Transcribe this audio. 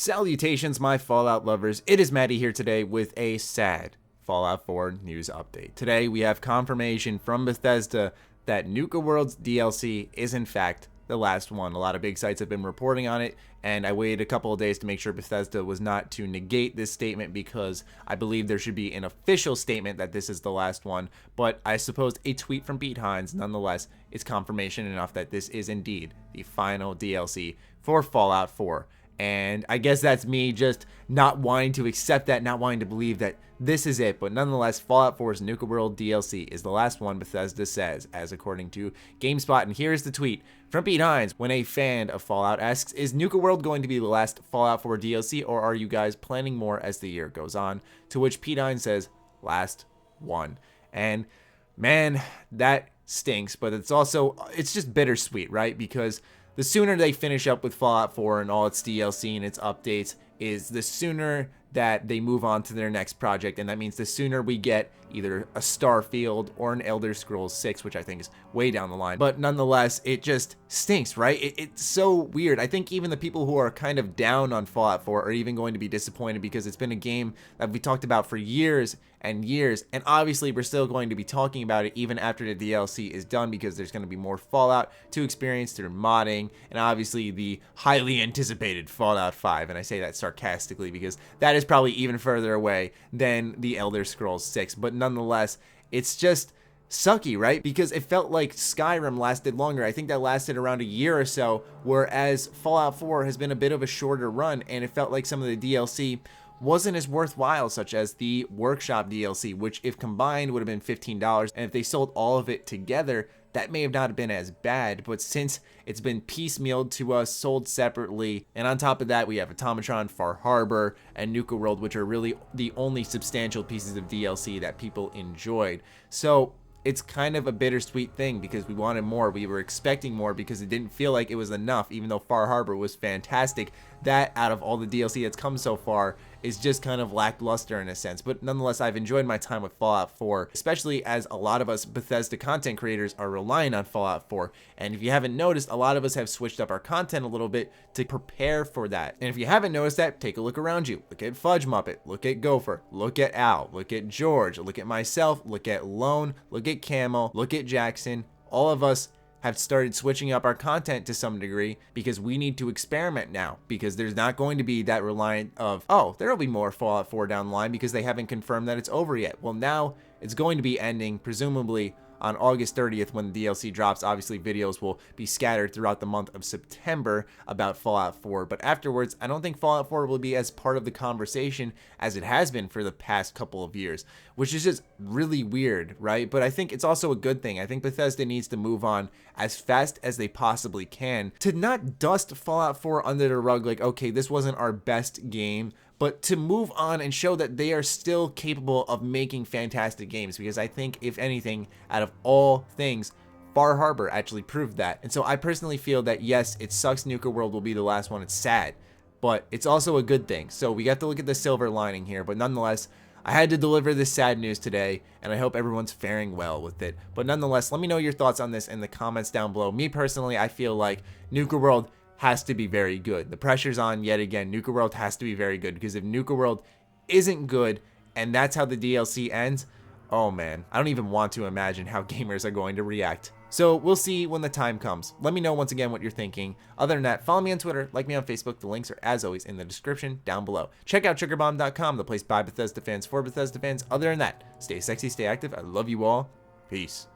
Salutations, my Fallout lovers. It is Matty here today with a sad Fallout 4 news update. Today we have confirmation from Bethesda that Nuka World's DLC is in fact the last one. A lot of big sites have been reporting on it, and I waited a couple of days to make sure Bethesda was not to negate this statement because I believe there should be an official statement that this is the last one. But I suppose a tweet from Pete Hines nonetheless is confirmation enough that this is indeed the final DLC for Fallout 4. And I guess that's me just not wanting to accept that, not wanting to believe that this is it. But nonetheless, Fallout 4's Nuka World DLC is the last one, Bethesda says, as according to GameSpot. And here's the tweet from Pete Hines when a fan of Fallout asks, is Nuka World going to be the last Fallout 4 DLC, or are you guys planning more as the year goes on? To which Pete Hines says, last one. And man, that stinks, but it's just bittersweet, right? Because the sooner they finish up with Fallout 4 and all its DLC and its updates is the sooner that they move on to their next project, and that means the sooner we get either a Starfield or an Elder Scrolls 6, which I think is way down the line. But nonetheless, it just stinks, right? It's so weird. I think even the people who are kind of down on Fallout 4 are even going to be disappointed because it's been a game that we talked about for years and years, and obviously we're still going to be talking about it even after the DLC is done because there's going to be more Fallout to experience through modding, and obviously the highly anticipated Fallout 5, and I say that sarcastically because that is probably even further away than the Elder Scrolls 6, but nonetheless, it's just sucky, right? Because it felt like Skyrim lasted longer. I think that lasted around a year or so, whereas Fallout 4 has been a bit of a shorter run, and it felt like some of the DLC wasn't as worthwhile, such as the Workshop DLC, which if combined would have been $15, and if they sold all of it together, that may have not been as bad. But since it's been piecemealed to us, sold separately, and on top of that we have Automatron, Far Harbor, and Nuka World, which are really the only substantial pieces of DLC that people enjoyed. So it's kind of a bittersweet thing because we wanted more. We were expecting more because it didn't feel like it was enough, even though Far Harbor was fantastic. That, out of all the DLC that's come so far, is just kind of lackluster in a sense. But nonetheless, I've enjoyed my time with Fallout 4, especially as a lot of us Bethesda content creators are relying on Fallout 4. And if you haven't noticed, a lot of us have switched up our content a little bit to prepare for that. And if you haven't noticed that, take a look around you. Look at Fudge Muppet, look at Gopher, look at Al, look at George, look at myself, look at Lone, look at Camel, look at Jackson. All of us have started switching up our content to some degree because we need to experiment now, because there's not going to be that reliant of, oh, there'll be more Fallout 4 down the line because they haven't confirmed that it's over yet. Well, now it's going to be ending presumably on August 30th when the DLC drops. Obviously, videos will be scattered throughout the month of September about Fallout 4, but afterwards, I don't think Fallout 4 will be as part of the conversation as it has been for the past couple of years, which is just really weird, right? But I think it's also a good thing. I think Bethesda needs to move on as fast as they possibly can to not dust Fallout 4 under the rug like, okay, this wasn't our best game, but to move on and show that they are still capable of making fantastic games, because I think, if anything, out of all things, Far Harbor actually proved that. And so I personally feel that, yes, it sucks Nuka World will be the last one. It's sad, but it's also a good thing. So we got to look at the silver lining here, but nonetheless, I had to deliver this sad news today, and I hope everyone's faring well with it. But nonetheless, let me know your thoughts on this in the comments down below. Me personally, I feel like Nuka World has to be very good. The pressure's on yet again. Nuka World has to be very good, because if Nuka World isn't good and that's how the DLC ends, oh man, I don't even want to imagine how gamers are going to react. So we'll see when the time comes. Let me know once again what you're thinking. Other than that, follow me on Twitter, like me on Facebook. The links are, as always, in the description down below. Check out triggerbomb.com, the place by Bethesda fans for Bethesda fans. Other than that, stay sexy, stay active. I love you all. Peace.